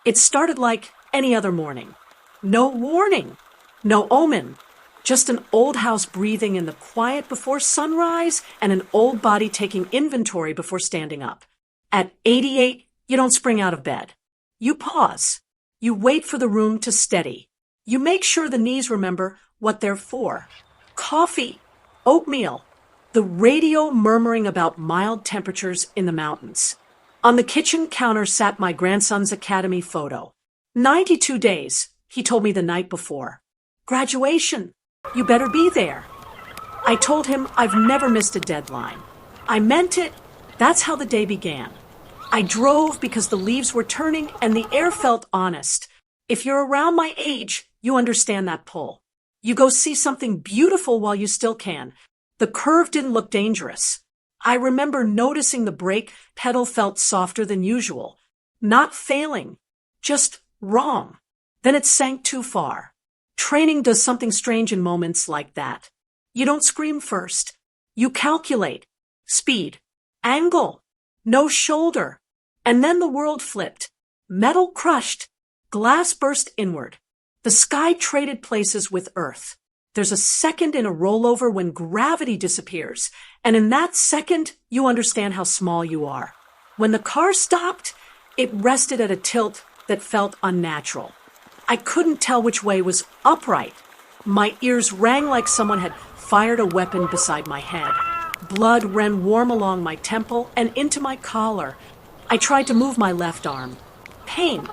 It started like any other morning. No warning, no omen, just an old house breathing in the quiet before sunrise and an old body taking inventory before standing up. At 88, you don't spring out of bed. You pause. You wait for the room to steady. You make sure the knees remember what they're for. Coffee, oatmeal, the radio murmuring about mild temperatures in the mountains. On the kitchen counter sat my grandson's academy photo. 92 days, he told me the night before. Graduation. You better be there. I told him I've never missed a deadline. I meant it. That's how the day began. I drove because the leaves were turning and the air felt honest. If you're around my age, you understand that pull. You go see something beautiful while you still can. The curve didn't look dangerous. I remember noticing the brake pedal felt softer than usual. Not failing, just wrong. Then it sank too far. Training does something strange in moments like that. You don't scream first. You calculate. Speed. Angle. No shoulder. And then the world flipped. Metal crushed. Glass burst inward. The sky traded places with Earth. There's a second in a rollover when gravity disappears, and in that second, you understand how small you are. When the car stopped, it rested at a tilt that felt unnatural. I couldn't tell which way was upright. My ears rang like someone had fired a weapon beside my head. Blood ran warm along my temple and into my collar. I tried to move my left arm. Pain,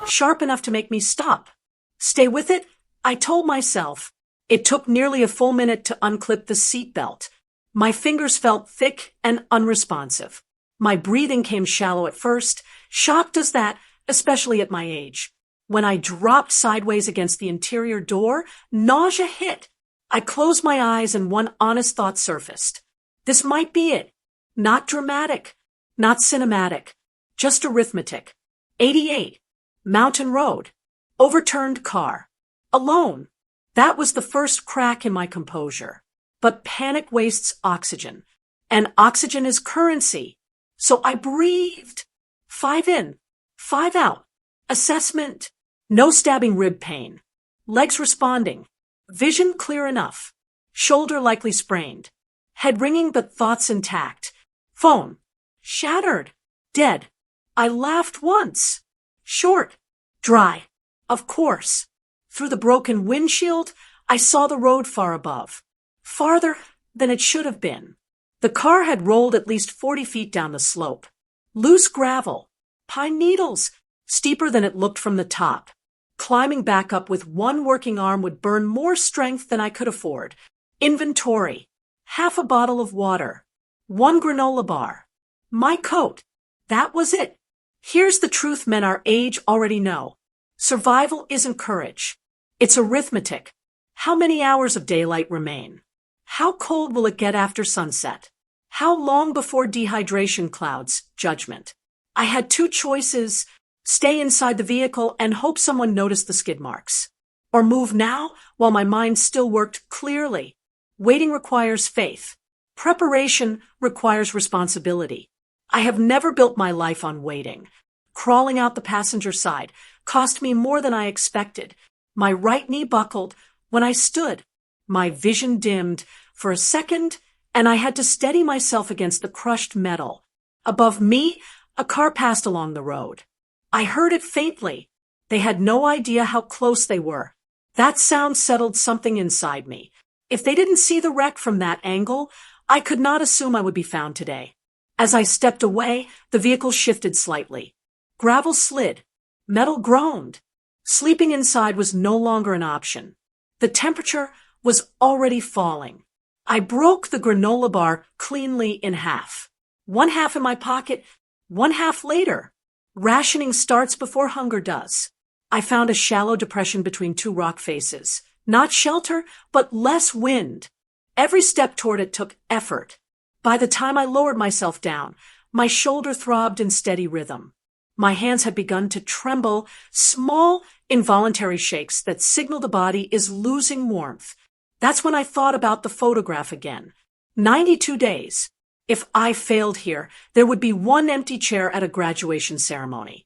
sharp enough to make me stop. Stay with it, I told myself. It took nearly a full minute to unclip the seatbelt. My fingers felt thick and unresponsive. My breathing came shallow at first. Shock does that, especially at my age. When I dropped sideways against the interior door, nausea hit. I closed my eyes and one honest thought surfaced. This might be it. Not dramatic, not cinematic, just arithmetic. 88. Mountain road. Overturned car. Alone. That was the first crack in my composure. But panic wastes oxygen. And oxygen is currency. So I breathed. 5 in, 5 out. Assessment. No stabbing rib pain. Legs responding. Vision clear enough. Shoulder likely sprained. Head ringing but thoughts intact. Phone. Shattered. Dead. I laughed once. Short. Dry. Of course. Through the broken windshield, I saw the road far above. Farther than it should have been. The car had rolled at least 40 feet down the slope. Loose gravel. Pine needles. Steeper than it looked from the top. Climbing back up with one working arm would burn more strength than I could afford. Inventory. Half a bottle of water. 1 granola bar. My coat. That was it. Here's the truth men our age already know. Survival isn't courage. It's arithmetic. How many hours of daylight remain? How cold will it get after sunset? How long before dehydration clouds judgment? I had 2 choices. Stay inside the vehicle and hope someone noticed the skid marks. Or move now while my mind still worked clearly. Waiting requires faith. Preparation requires responsibility. I have never built my life on waiting. Crawling out the passenger side cost me more than I expected. My right knee buckled when I stood. My vision dimmed for a second, and I had to steady myself against the crushed metal. Above me, a car passed along the road. I heard it faintly. They had no idea how close they were. That sound settled something inside me. If they didn't see the wreck from that angle, I could not assume I would be found today. As I stepped away, the vehicle shifted slightly. Gravel slid. Metal groaned. Sleeping inside was no longer an option. The temperature was already falling. I broke the granola bar cleanly in half. 1 half in my pocket, 1 half later. Rationing starts before hunger does. I found a shallow depression between 2 rock faces. Not shelter, but less wind. Every step toward it took effort. By the time I lowered myself down, my shoulder throbbed in steady rhythm. My hands had begun to tremble, small, involuntary shakes that signal the body is losing warmth. That's when I thought about the photograph again. 92 days. If I failed here, there would be 1 empty chair at a graduation ceremony.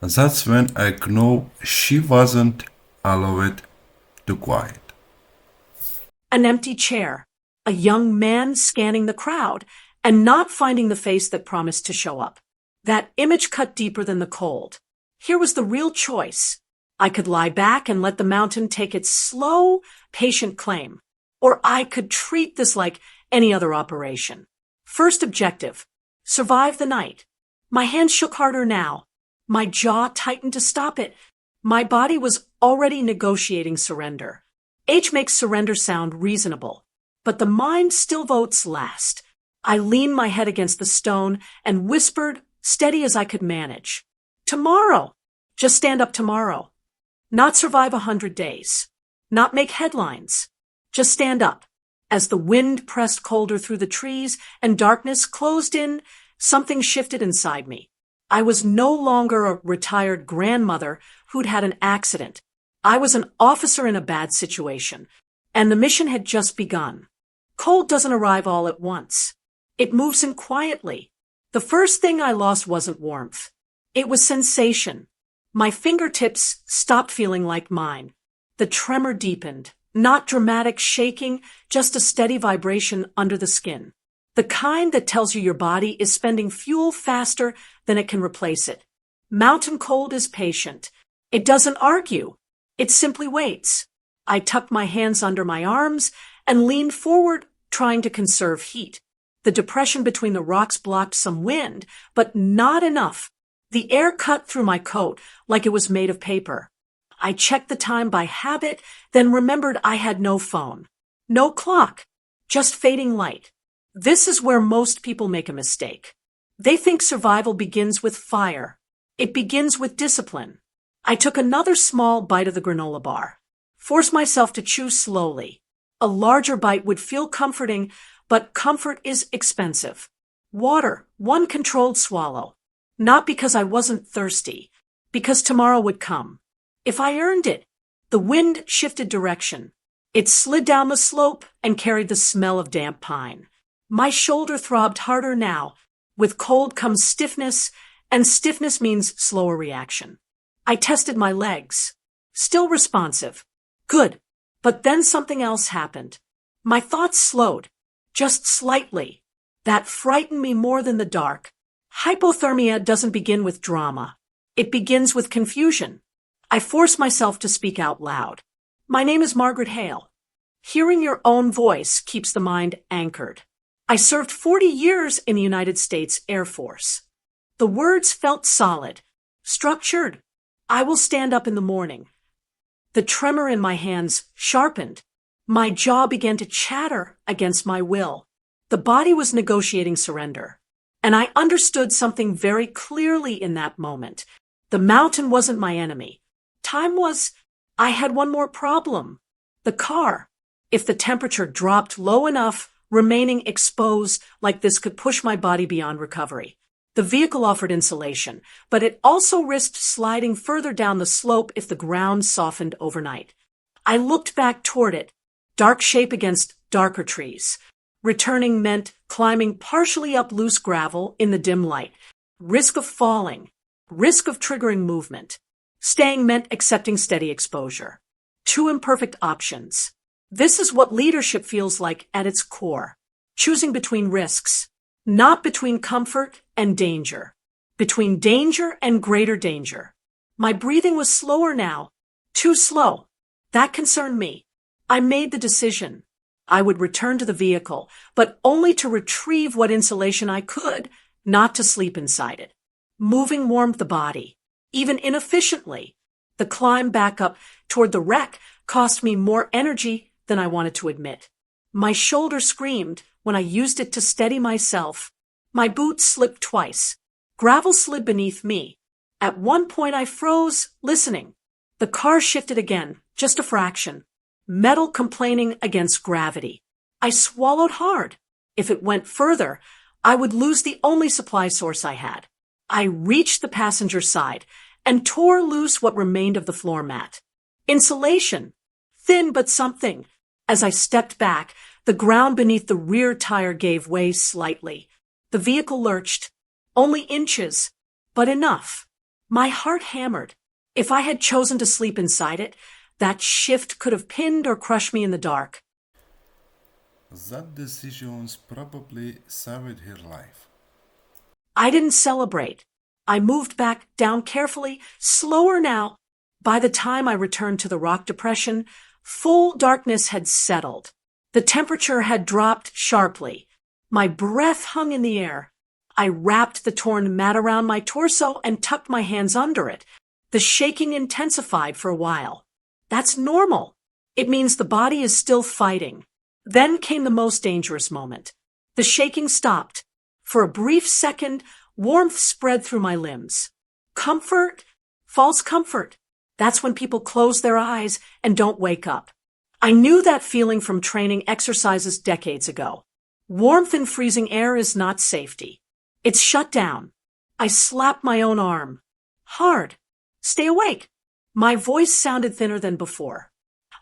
That's when I know she wasn't allowed to quiet. An empty chair, a young man scanning the crowd, and not finding the face that promised to show up. That image cut deeper than the cold. Here was the real choice. I could lie back and let the mountain take its slow, patient claim. Or I could treat this like any other operation. First objective, survive the night. My hands shook harder now. My jaw tightened to stop it. My body was already negotiating surrender. H makes surrender sound reasonable, but the mind still votes last. I leaned my head against the stone and whispered, steady as I could manage. Tomorrow. Just stand up tomorrow. Not survive 100 days. Not make headlines. Just stand up. As the wind pressed colder through the trees and darkness closed in, something shifted inside me. I was no longer a retired grandmother who'd had an accident. I was an officer in a bad situation, and the mission had just begun. Cold doesn't arrive all at once. It moves in quietly. The first thing I lost wasn't warmth. It was sensation. My fingertips stopped feeling like mine. The tremor deepened. Not dramatic shaking, just a steady vibration under the skin. The kind that tells you your body is spending fuel faster than it can replace it. Mountain cold is patient. It doesn't argue. It simply waits. I tucked my hands under my arms and leaned forward, trying to conserve heat. The depression between the rocks blocked some wind, but not enough. The air cut through my coat like it was made of paper. I checked the time by habit, then remembered I had no phone. No clock. Just fading light. This is where most people make a mistake. They think survival begins with fire. It begins with discipline. I took another small bite of the granola bar. Forced myself to chew slowly. A larger bite would feel comforting, but comfort is expensive. Water, one controlled swallow. Not because I wasn't thirsty, because tomorrow would come. If I earned it, the wind shifted direction. It slid down the slope and carried the smell of damp pine. My shoulder throbbed harder now. With cold comes stiffness, and stiffness means slower reaction. I tested my legs. Still responsive. Good. But then something else happened. My thoughts slowed. Just slightly. That frightened me more than the dark. Hypothermia doesn't begin with drama. It begins with confusion. I forced myself to speak out loud. My name is Margaret Hale. Hearing your own voice keeps the mind anchored. I served 40 years in the United States Air Force. The words felt solid, structured. I will stand up in the morning. The tremor in my hands sharpened. My jaw began to chatter against my will. The body was negotiating surrender. And I understood something very clearly in that moment. The mountain wasn't my enemy. Time was. I had one more problem. The car. If the temperature dropped low enough, remaining exposed like this could push my body beyond recovery. The vehicle offered insulation, but it also risked sliding further down the slope if the ground softened overnight. I looked back toward it, dark shape against darker trees. Returning meant climbing partially up loose gravel in the dim light. Risk of falling. Risk of triggering movement. Staying meant accepting steady exposure. Two imperfect options. This is what leadership feels like at its core. Choosing between risks. Not between comfort and danger. Between danger and greater danger. My breathing was slower now. Too slow. That concerned me. I made the decision. I would return to the vehicle, but only to retrieve what insulation I could, not to sleep inside it. Moving warmed the body. Even inefficiently. The climb back up toward the wreck cost me more energy than I wanted to admit. My shoulder screamed when I used it to steady myself. My boots slipped twice. Gravel slid beneath me. At one point I froze, listening. The car shifted again, just a fraction. Metal complaining against gravity. I swallowed hard. If it went further, I would lose the only supply source I had. I reached the passenger side and tore loose what remained of the floor mat. Insulation. Thin but something. As I stepped back, the ground beneath the rear tire gave way slightly. The vehicle lurched. Only inches, but enough. My heart hammered. If I had chosen to sleep inside it, that shift could have pinned or crushed me in the dark. That decision probably saved her life. I didn't celebrate. I moved back down carefully, slower now. By the time I returned to the rock depression, full darkness had settled. The temperature had dropped sharply. My breath hung in the air. I wrapped the torn mat around my torso and tucked my hands under it. The shaking intensified for a while. That's normal. It means the body is still fighting. Then came the most dangerous moment. The shaking stopped. For a brief second, warmth spread through my limbs. Comfort? False comfort. That's when people close their eyes and don't wake up. I knew that feeling from training exercises decades ago. Warmth in freezing air is not safety. It's shut down. I slapped my own arm. Hard. Stay awake. My voice sounded thinner than before.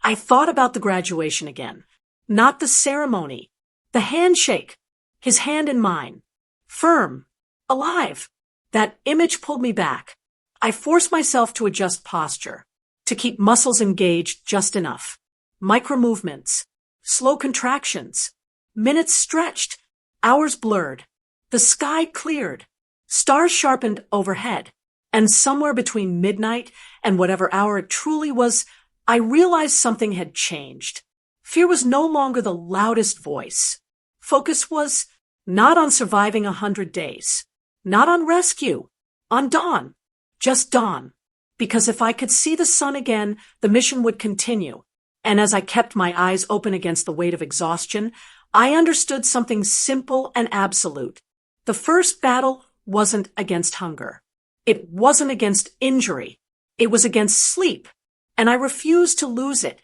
I thought about the graduation again. Not the ceremony. The handshake. His hand in mine. Firm. Alive. That image pulled me back. I forced myself to adjust posture, to keep muscles engaged just enough. Micro movements. Slow contractions. Minutes stretched. Hours blurred. The sky cleared. Stars sharpened overhead. And somewhere between midnight and whatever hour it truly was, I realized something had changed. Fear was no longer the loudest voice. Focus was not on surviving 100 days. Not on rescue. On dawn. Just dawn. Because if I could see the sun again, the mission would continue. And as I kept my eyes open against the weight of exhaustion, I understood something simple and absolute. The first battle wasn't against hunger. It wasn't against injury. It was against sleep. And I refused to lose it.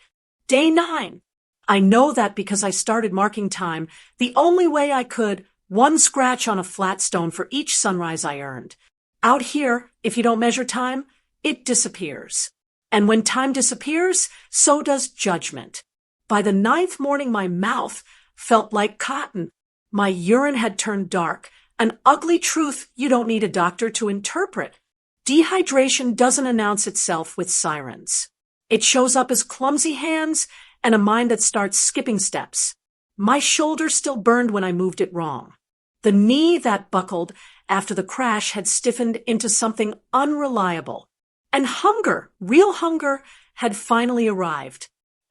Day 9. I know that because I started marking time the only way I could, one scratch on a flat stone for each sunrise I earned. Out here, if you don't measure time, it disappears. And when time disappears, so does judgment. By the 9th morning, my mouth felt like cotton. My urine had turned dark, an ugly truth you don't need a doctor to interpret. Dehydration doesn't announce itself with sirens. It shows up as clumsy hands and a mind that starts skipping steps. My shoulder still burned when I moved it wrong. The knee that buckled after the crash had stiffened into something unreliable. And hunger, real hunger, had finally arrived.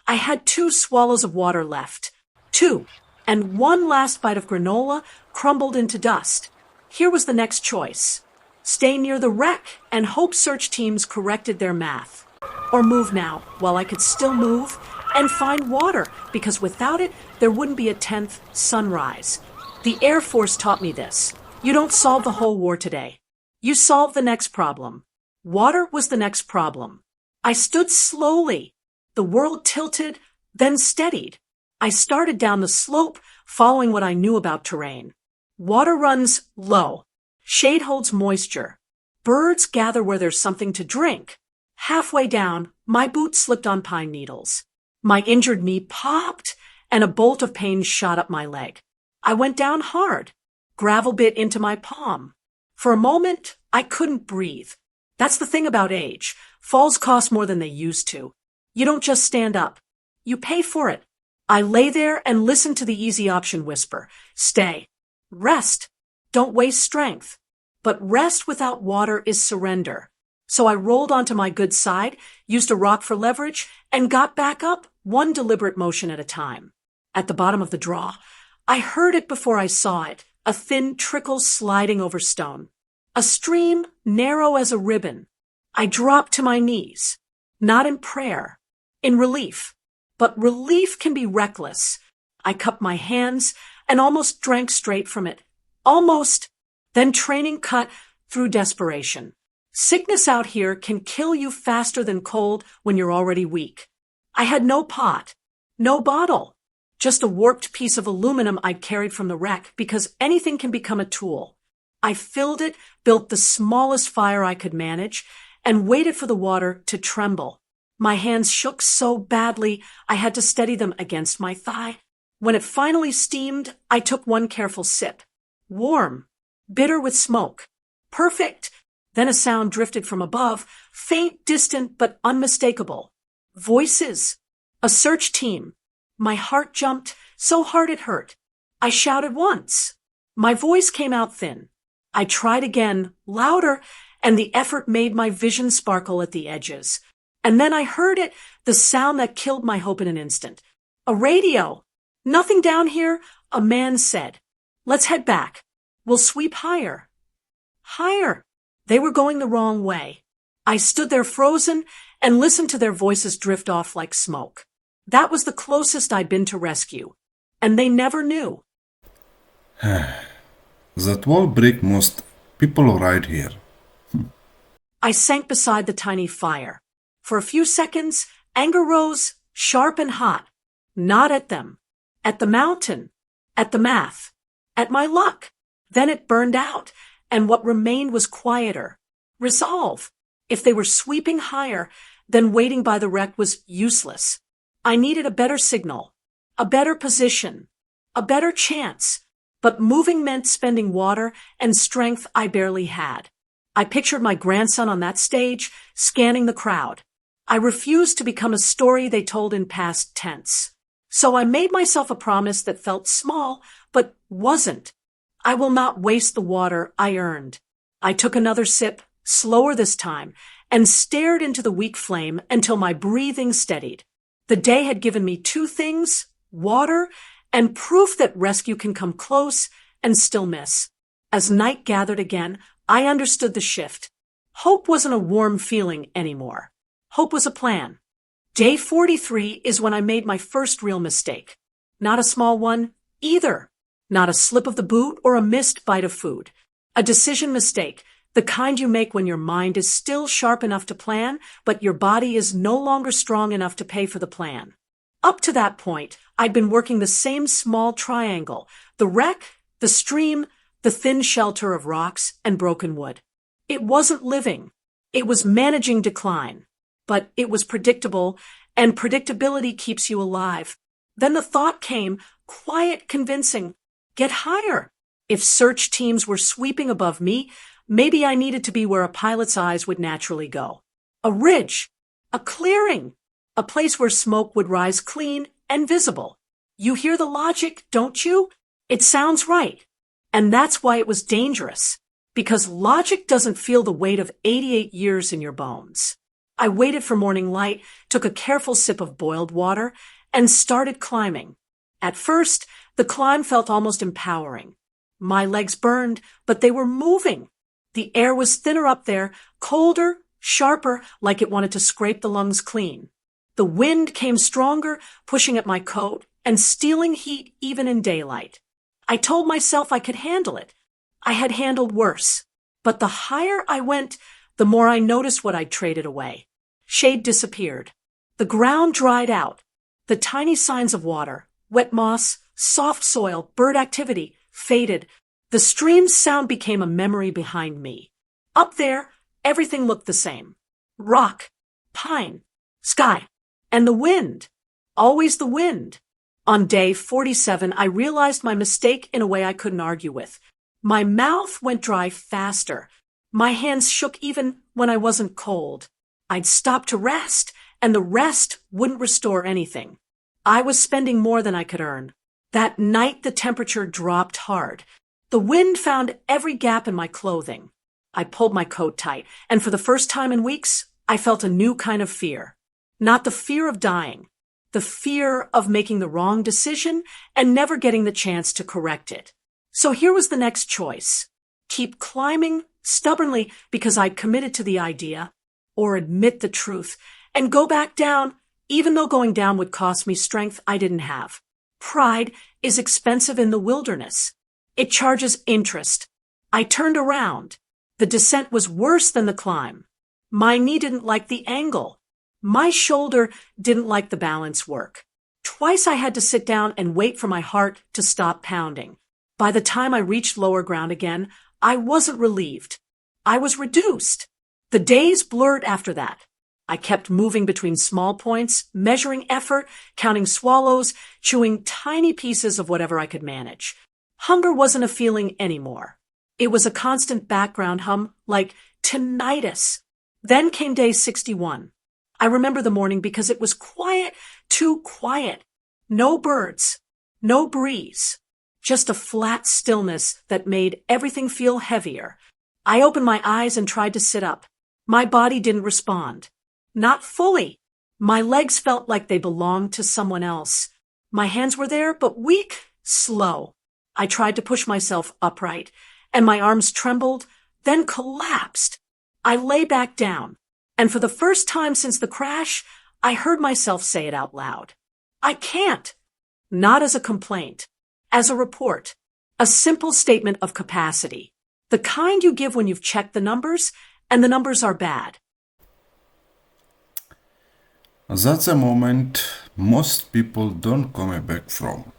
I had 2 swallows of water left. 2. And one last bite of granola crumbled into dust. Here was the next choice. Stay near the wreck and hope search teams corrected their math. Or move now, while I could still move, and find water, because without it, there wouldn't be a 10th sunrise. The Air Force taught me this. You don't solve the whole war today. You solve the next problem. Water was the next problem. I stood slowly. The world tilted, then steadied. I started down the slope, following what I knew about terrain. Water runs low. Shade holds moisture. Birds gather where there's something to drink. Halfway down, my boot slipped on pine needles. My injured knee popped, and a bolt of pain shot up my leg. I went down hard. Gravel bit into my palm. For a moment, I couldn't breathe. That's the thing about age. Falls cost more than they used to. You don't just stand up. You pay for it. I lay there and listened to the easy option whisper. Stay. Rest. Don't waste strength. But rest without water is surrender. So I rolled onto my good side, used a rock for leverage, and got back up, one deliberate motion at a time. At the bottom of the draw, I heard it before I saw it, a thin trickle sliding over stone. A stream narrow as a ribbon. I dropped to my knees. Not in prayer. In relief. But relief can be reckless. I cupped my hands and almost drank straight from it. Almost. Then training cut through desperation. Sickness out here can kill you faster than cold when you're already weak. I had no pot. No bottle. Just a warped piece of aluminum I'd carried from the wreck because anything can become a tool. I filled it, built the smallest fire I could manage, and waited for the water to tremble. My hands shook so badly I had to steady them against my thigh. When it finally steamed, I took one careful sip. Warm. Bitter with smoke. Perfect. Then a sound drifted from above, faint, distant, but unmistakable. Voices. A search team. My heart jumped, so hard it hurt. I shouted once. My voice came out thin. I tried again, louder, and the effort made my vision sparkle at the edges. And then I heard it, the sound that killed my hope in an instant. A radio. Nothing down here, a man said. Let's head back. We'll sweep higher. Higher. They were going the wrong way. I stood there frozen and listened to their voices drift off like smoke. That was the closest I'd been to rescue. And they never knew. That wall break most people right here. I sank beside the tiny fire. For a few seconds, anger rose, sharp and hot. Not at them. At the mountain. At the math. At my luck. Then it burned out, and what remained was quieter. Resolve. If they were sweeping higher, then waiting by the wreck was useless. I needed a better signal. A better position. A better chance. But moving meant spending water and strength I barely had. I pictured my grandson on that stage, scanning the crowd. I refused to become a story they told in past tense. So I made myself a promise that felt small, but wasn't. I will not waste the water I earned. I took another sip, slower this time, and stared into the weak flame until my breathing steadied. The day had given me two things, water and proof that rescue can come close and still miss. As night gathered again, I understood the shift. Hope wasn't a warm feeling anymore. Hope was a plan. Day 43 is when I made my first real mistake. Not a small one, either. Not a slip of the boot or a missed bite of food. A decision mistake, the kind you make when your mind is still sharp enough to plan, but your body is no longer strong enough to pay for the plan. Up to that point, I'd been working the same small triangle, the wreck, the stream, the thin shelter of rocks and broken wood. It wasn't living. It was managing decline. But it was predictable, and predictability keeps you alive. Then the thought came, quiet, convincing, get higher. If search teams were sweeping above me, maybe I needed to be where a pilot's eyes would naturally go. A ridge, a clearing, a place where smoke would rise clean and visible. You hear the logic, don't you? It sounds right. And that's why it was dangerous, because logic doesn't feel the weight of 88 years in your bones. I waited for morning light, took a careful sip of boiled water, and started climbing. At first, the climb felt almost empowering. My legs burned, but they were moving. The air was thinner up there, colder, sharper, like it wanted to scrape the lungs clean. The wind came stronger, pushing at my coat and stealing heat even in daylight. I told myself I could handle it. I had handled worse. But the higher I went, the more I noticed what I'd traded away. Shade disappeared. The ground dried out. The tiny signs of water, wet moss, soft soil, bird activity, faded. The stream's sound became a memory behind me. Up there, everything looked the same. Rock, pine, sky, and the wind. Always the wind. On day 47, I realized my mistake in a way I couldn't argue with. My mouth went dry faster. My hands shook even when I wasn't cold. I'd stopped to rest, and the rest wouldn't restore anything. I was spending more than I could earn. That night, the temperature dropped hard. The wind found every gap in my clothing. I pulled my coat tight, and for the first time in weeks, I felt a new kind of fear. Not the fear of dying. The fear of making the wrong decision and never getting the chance to correct it. So here was the next choice. Keep climbing stubbornly because I'd committed to the idea, or admit the truth and go back down, even though going down would cost me strength I didn't have. Pride is expensive in the wilderness. It charges interest. I turned around. The descent was worse than the climb. My knee didn't like the angle. My shoulder didn't like the balance work. Twice I had to sit down and wait for my heart to stop pounding. By the time I reached lower ground again, I wasn't relieved. I was reduced. The days blurred after that. I kept moving between small points, measuring effort, counting swallows, chewing tiny pieces of whatever I could manage. Hunger wasn't a feeling anymore. It was a constant background hum, like tinnitus. Then came day 61. I remember the morning because it was quiet, too quiet. No birds, no breeze, just a flat stillness that made everything feel heavier. I opened my eyes and tried to sit up. My body didn't respond. Not fully. My legs felt like they belonged to someone else. My hands were there, but weak, slow. I tried to push myself upright, and my arms trembled, then collapsed. I lay back down, and for the first time since the crash, I heard myself say it out loud. I can't. Not as a complaint, as a report, a simple statement of capacity, the kind you give when you've checked the numbers, and the numbers are bad. That's a moment most people don't come back from.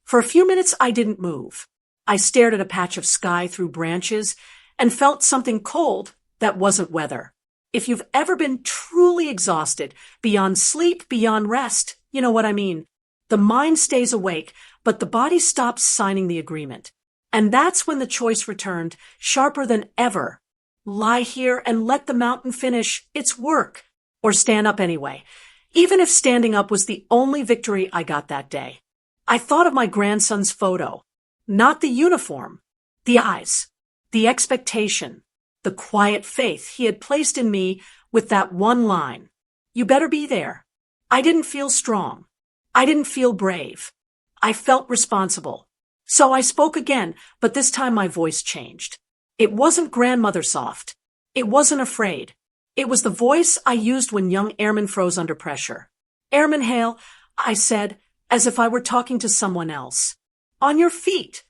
For a few minutes, I didn't move. I stared at a patch of sky through branches and felt something cold that wasn't weather. If you've ever been truly exhausted, beyond sleep, beyond rest, you know what I mean. The mind stays awake, but the body stops signing the agreement. And that's when the choice returned, sharper than ever. Lie here and let the mountain finish its work, or stand up anyway, even if standing up was the only victory I got that day. I thought of my grandson's photo, not the uniform, the eyes, the expectation, the quiet faith he had placed in me with that one line. You better be there. I didn't feel strong. I didn't feel brave. I felt responsible. So I spoke again, but this time my voice changed. It wasn't grandmother soft. It wasn't afraid. It was the voice I used when young airmen froze under pressure. Airman Hale, I said, as if I were talking to someone else. On your feet.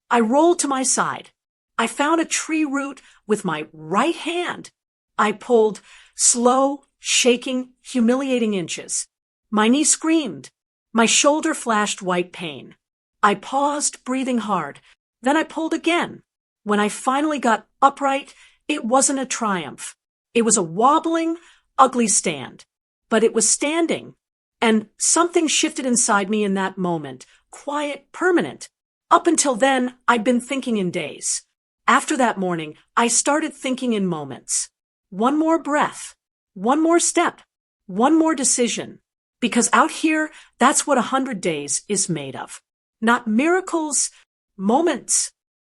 I rolled to my side. I found a tree root with my right hand. I pulled slow, shaking, humiliating inches. My knee screamed. My shoulder flashed white pain. I paused, breathing hard. Then I pulled again. When I finally got upright, it wasn't a triumph. It was a wobbling, ugly stand. But it was standing. And something shifted inside me in that moment. Quiet, permanent. Up until then, I'd been thinking in days. After that morning, I started thinking in moments. One more breath. One more step. One more decision. Because out here, that's what 100 days is made of. Not miracles, moments.